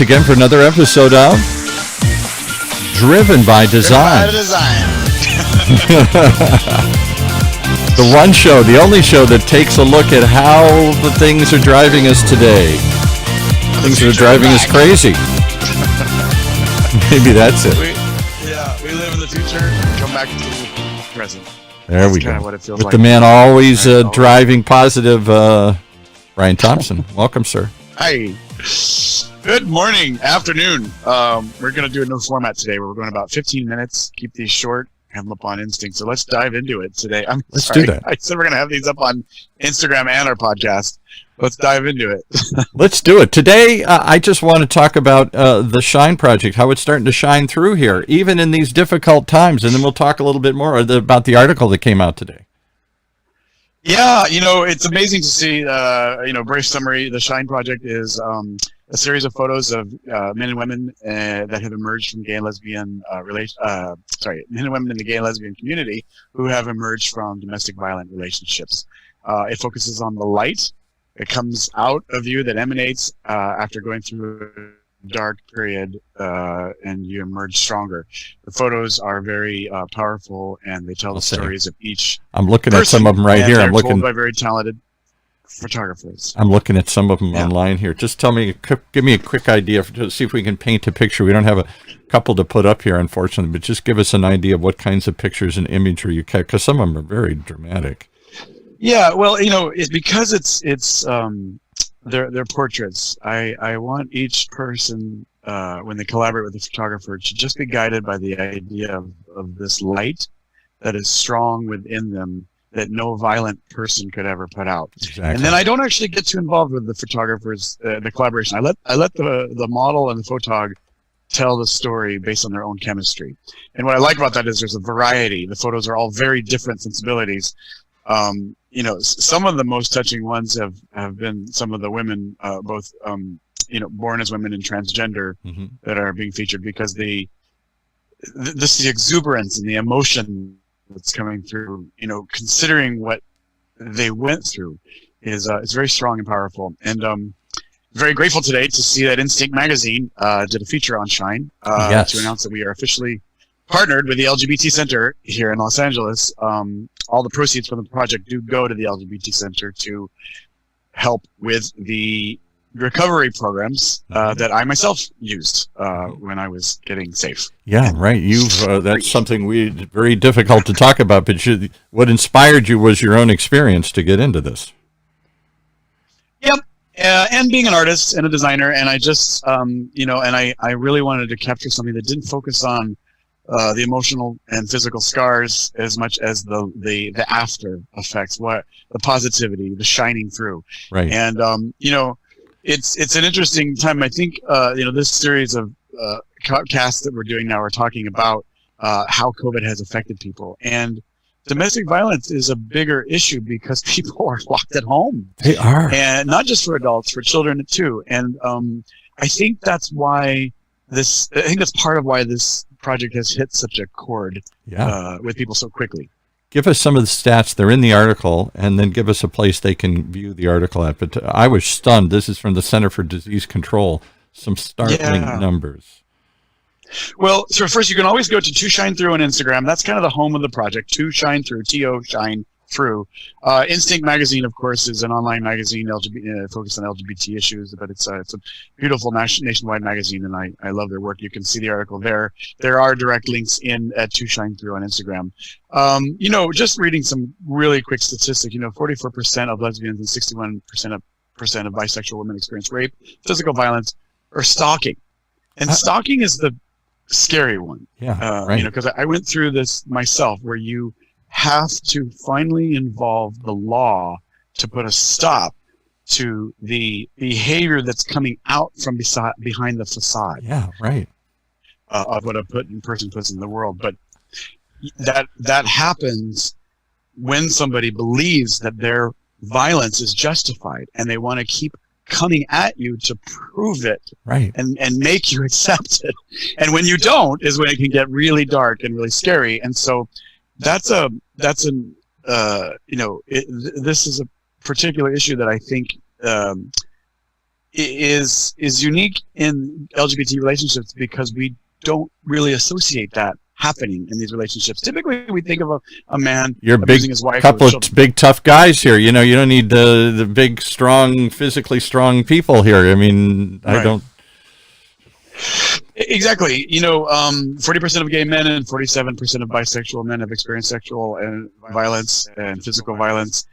Again for another episode of Driven by Design. The one show, the only show that takes a look at how the things are driving us today. Things that are driving us crazy. Maybe that's it. We live in the future and come back to the present. There we go. What it feels With like. the man always driving positive, Brian Thompson. Welcome, sir. Hi. Good morning, afternoon. We're going to do a new format today. We're going about 15 minutes. Keep these short. Have them up on Instinct. So let's dive into it today. Let's do that. I said we're going to have these up on Instagram and our podcast. Let's dive into it. Let's do it. Today, I just want to talk about the Shine Project, how it's starting to shine through here, even in these difficult times. And then we'll talk a little bit more about the article that came out today. Yeah, it's amazing to see, brief summary. The Shine Project is a series of photos of men and women that have emerged from gay and lesbian men and women in the gay and lesbian community who have emerged from domestic violent relationships. It focuses on the light. It comes out of you that emanates after going through a dark period, and you emerge stronger. The photos are very powerful, and they tell the stories of each. I'm looking at some of them right here. I'm looking by very talented photographers. I'm looking at some of them online here. Just give me a quick idea to see if we can paint a picture. We don't have a couple to put up here, unfortunately, but just give us an idea of what kinds of pictures and imagery you can, because some of them are very dramatic. Yeah, well, it's because it's they're portraits. I want each person when they collaborate with the photographer to just be guided by the idea of this light that is strong within them, that no violent person could ever put out. Exactly. And then I don't actually get too involved with the photographers, the collaboration. I let the model and the photog tell the story based on their own chemistry. And what I like about that is there's a variety. The photos are all very different sensibilities. Some of the most touching ones have been some of the women, both born as women and transgender, that are being featured, because the exuberance and the emotion that's coming through, considering what they went through, is very strong and powerful. And very grateful today to see that Instinct Magazine did a feature on Shine to announce that we are officially partnered with the LGBT Center here in Los Angeles. All the proceeds from the project do go to the LGBT Center to help with the recovery programs that I myself used when I was getting safe. Yeah, right. That's something very difficult to talk about, but what inspired you was your own experience to get into this. Yep. And being an artist and a designer, and I just, and I really wanted to capture something that didn't focus on the emotional and physical scars as much as the after effects, what the positivity, the shining through. Right. And it's an interesting time. I think this series of casts that we're doing now are talking about how COVID has affected people, and domestic violence is a bigger issue because people are locked at home. They are, and not just for adults, for children too. And I think that's why that's part of why this project has hit such a chord with people so quickly. Give us some of the stats. They're in the article, and then give us a place they can view the article at. But I was stunned. This is from the Center for Disease Control. Some startling numbers. Well, so first you can always go to Shine Through on Instagram. That's kind of the home of the project. Shine Through, T-O Shine Through. Instinct Magazine, of course, is an online magazine focused on LGBT issues, but it's a beautiful nationwide magazine, and I love their work. You can see the article there. There are direct links at Shine Through on Instagram. Just reading some really quick statistics. 44% of lesbians and 61% of bisexual women experience rape, physical violence, or stalking. And stalking is the scary one. Yeah, right. Because I went through this myself, where you have to finally involve the law to put a stop to the behavior that's coming out from behind the facade. Yeah, right. Of what a person puts in the world. But that happens when somebody believes that their violence is justified, and they want to keep coming at you to prove it, right, and make you accept it. And when you don't is when it can get really dark and really scary. And so this is a particular issue that I think is unique in LGBT relationships because we don't really associate that happening in these relationships. Typically, we think of a man You're abusing big, his wife. couple of big tough guys here. You know, you don't need the big, strong, physically strong people here. I mean, I Right. don't. Exactly. You know, 40% of gay men and 47% of bisexual men have experienced sexual and violence and physical violence,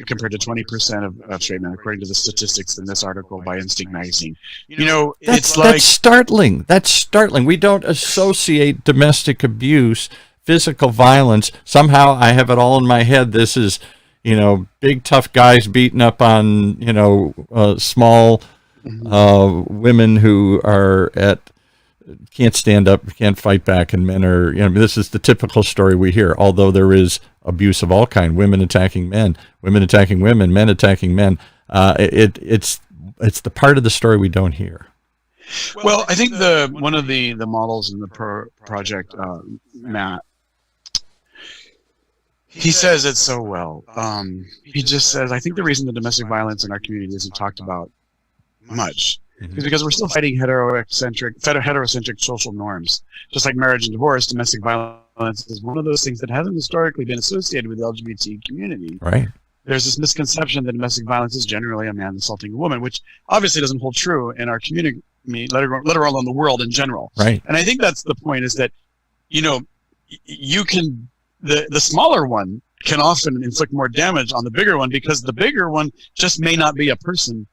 compared to 20% of straight men, according to the statistics in this article by Instinct Magazine. You know, it's like That's startling. That's startling. We don't associate domestic abuse, physical violence. Somehow I have it all in my head. This is, you know, big tough guys beating up on, you know, small women who are can't stand up, can't fight back, and men are, you know, this is the typical story we hear. Although there is abuse of all kind, women attacking men, women attacking women, men attacking men. It's the part of the story we don't hear. Well, I think one of the models in the project, Matt, he says it so well. He just says, I think the reason the domestic violence in our community isn't talked about much is because we're still fighting heterocentric social norms. Just like marriage and divorce, domestic violence is one of those things that hasn't historically been associated with the LGBT community. Right. There's this misconception that domestic violence is generally a man assaulting a woman, which obviously doesn't hold true in our community, let alone in the world in general. Right. And I think that's the point, is that, you know, you can, the smaller one can often inflict more damage on the bigger one, because the bigger one just may not be a person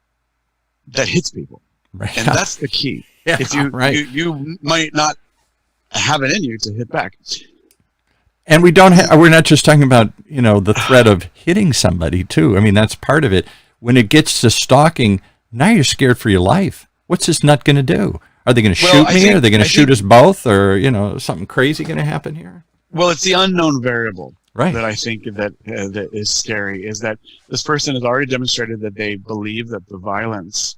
that hits people. Right. And that's the key. Yeah, If you, right. you might not have it in you to hit back. And we're not just talking about, you know, the threat of hitting somebody too. I mean, that's part of it. When it gets to stalking, now you're scared for your life. What's this nut going to do? Are they going to shoot me? Are they going to shoot us both? Or, you know, something crazy going to happen here? Well, it's the unknown variable. Right. That I think that is scary, is that this person has already demonstrated that they believe that the violence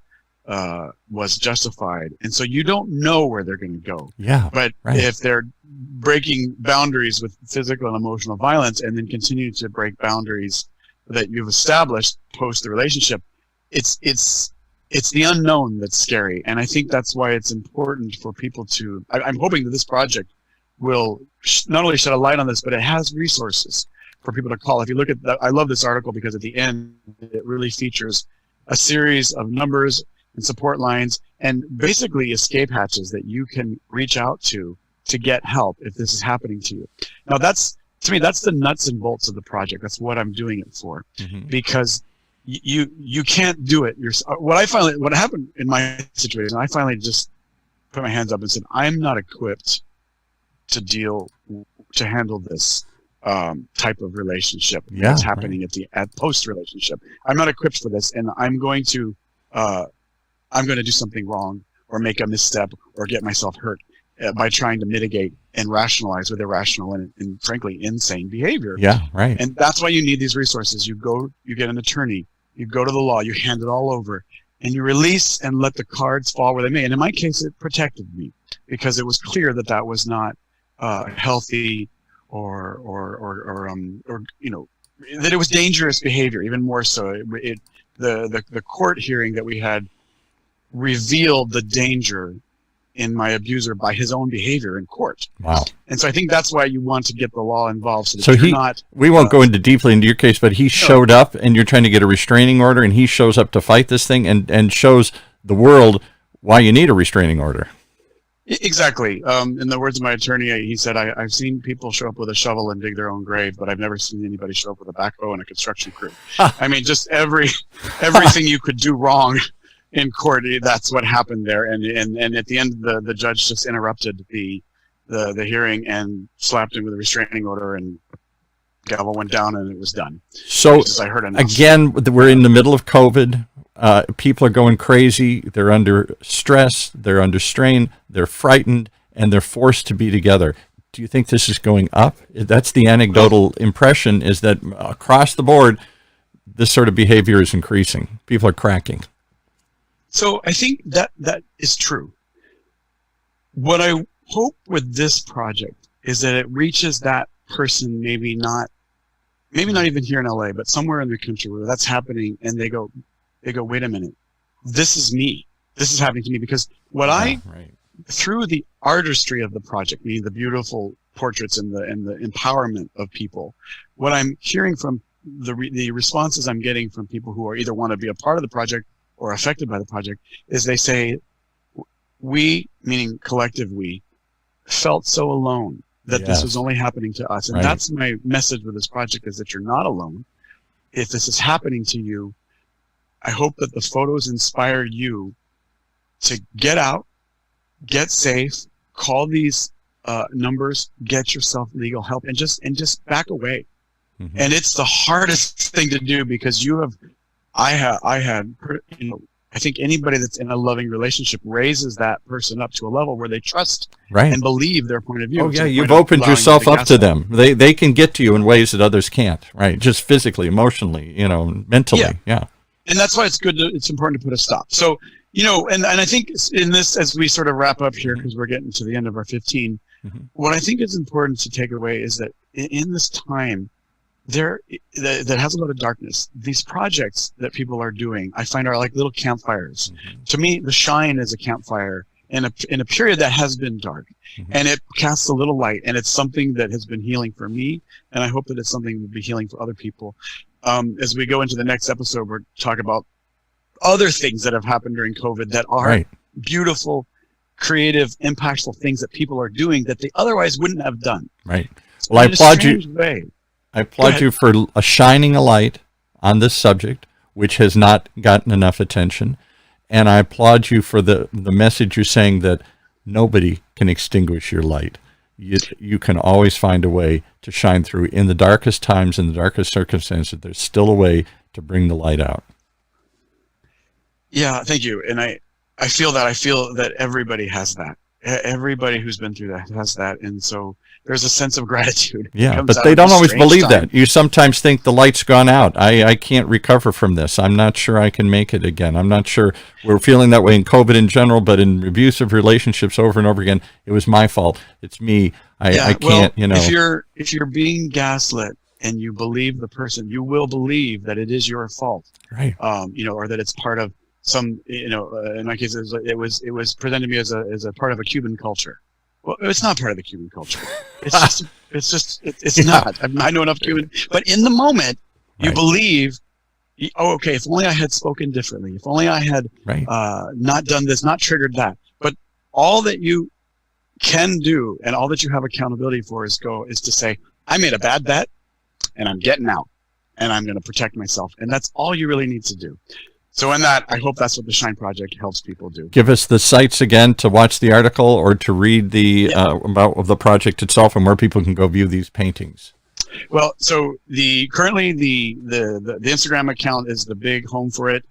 was justified, and so you don't know where they're going to go. Yeah. But right. if they're breaking boundaries with physical and emotional violence, and then continue to break boundaries that you've established post the relationship, it's the unknown that's scary, and I think that's why it's important for people to. I'm hoping that this project will not only shed a light on this, but it has resources for people to call. If you look at I love this article because at the end it really features a series of numbers and support lines and basically escape hatches that you can reach out to get help if this is happening to you. Now to me, that's the nuts and bolts of the project. That's what I'm doing it for, because you can't do it yourself. What happened in my situation, I finally just put my hands up and said, I'm not equipped to handle this type of relationship that's happening at post relationship. I'm not equipped for this, and I'm going to do something wrong or make a misstep or get myself hurt by trying to mitigate and rationalize with irrational and frankly insane behavior. Yeah, right. And that's why you need these resources. You get an attorney, you go to the law, you hand it all over, and you release and let the cards fall where they may. And in my case, it protected me because it was clear that that was not healthy or you know, that it was dangerous behavior. Even more so, the court hearing that we had revealed the danger in my abuser by his own behavior in court. Wow. And so I think that's why you want to get the law involved. So we won't go into deeply into your case, but he showed up and you're trying to get a restraining order, and he shows up to fight this thing and shows the world why you need a restraining order. Exactly. In the words of my attorney, he said, I've seen people show up with a shovel and dig their own grave, but I've never seen anybody show up with a backhoe and a construction crew. I mean, just everything you could do wrong in court, that's what happened there. And at the end, the judge just interrupted the hearing and slapped him with a restraining order, and gavel went down and it was done. So I heard enough. Again, we're in the middle of COVID. People are going crazy. They're under stress. They're under strain. They're frightened, and they're forced to be together. Do you think this is going up? That's the anecdotal impression, is that across the board, this sort of behavior is increasing. People are cracking. So I think that is true. What I hope with this project is that it reaches that person, maybe not even here in LA, but somewhere in the country where that's happening, and they go, wait a minute, this is me. This is happening to me because through the artistry of the project, meaning the beautiful portraits and the empowerment of people, what I'm hearing from the responses I'm getting from people who are either want to be a part of the project or affected by the project is they say, we, meaning collective we, felt so alone that this was only happening to us. And that's my message with this project, is that you're not alone. If this is happening to you, I hope that the photos inspire you to get out, get safe, call these numbers, get yourself legal help, and just back away. Mm-hmm. And it's the hardest thing to do because I think anybody that's in a loving relationship raises that person up to a level where they trust and believe their point of view. Oh yeah, you've opened yourself up to them. They can get to you in ways that others can't, right? Just physically, emotionally, mentally. Yeah. And that's why it's important to put a stop. So, and I think in this, as we sort of wrap up here, because we're getting to the end of our 15, what I think is important to take away is that in this time, that has a lot of darkness. These projects that people are doing, I find, are like little campfires. To me, the Shine is a campfire in a period that has been dark, and it casts a little light, and it's something that has been healing for me, and I hope that it's something that will be healing for other people. As we go into the next episode, we're talking about other things that have happened during COVID that are beautiful, creative, impactful things that people are doing that they otherwise wouldn't have done. Right. Well, I applaud you. I applaud you for shining a light on this subject, which has not gotten enough attention. And I applaud you for the message you're saying that nobody can extinguish your light. You can always find a way to shine through. In the darkest times, in the darkest circumstances, there's still a way to bring the light out. Yeah, thank you. And I feel that everybody has that. Everybody who's been through that has that. And so there's a sense of gratitude. Yeah, but they don't always believe that. You sometimes think the light's gone out. I can't recover from this. I'm not sure I can make it again. I'm not sure. We're feeling that way in COVID in general, but in abusive relationships over and over again, it was my fault. It's me. I can't, If you're being gaslit and you believe the person, you will believe that it is your fault. Right. Or that it's part of some, in my case, it was presented to me as a part of a Cuban culture. Well, it's not part of the Cuban culture. It's not. I know enough Cuban, but in the moment, you believe, okay, if only I had spoken differently, if only I had not done this, not triggered that. But all that you can do and all that you have accountability for is to say, I made a bad bet and I'm getting out and I'm going to protect myself. And that's all you really need to do. So in that, I hope that's what the Shine Project helps people do. Give us the sites again to watch the article or to read the about the project itself and where people can go view these paintings. Well, so currently the Instagram account is the big home for it.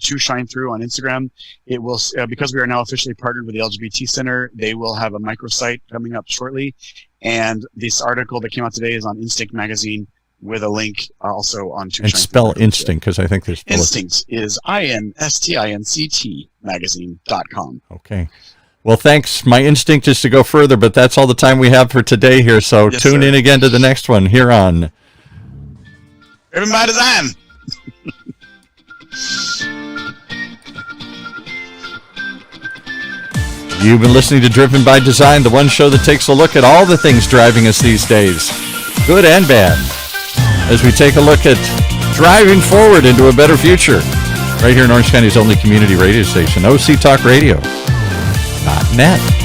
To Shine Through on Instagram. It will, because we are now officially partnered with the LGBT Center, they will have a microsite coming up shortly. And this article that came out today is on Instinct Magazine, with a link also on To Shine Through. And spell Instinct, because I think there's... Instinct is INSTINCT magazine.com. Okay. Well, thanks. My instinct is to go further, but that's all the time we have for today here. So tune in again to the next one here on... Driven by Design. You've been listening to Driven by Design, the one show that takes a look at all the things driving us these days, good and bad, as we take a look at driving forward into a better future, right here in Orange County's only community radio station, OCTalkRadio.net.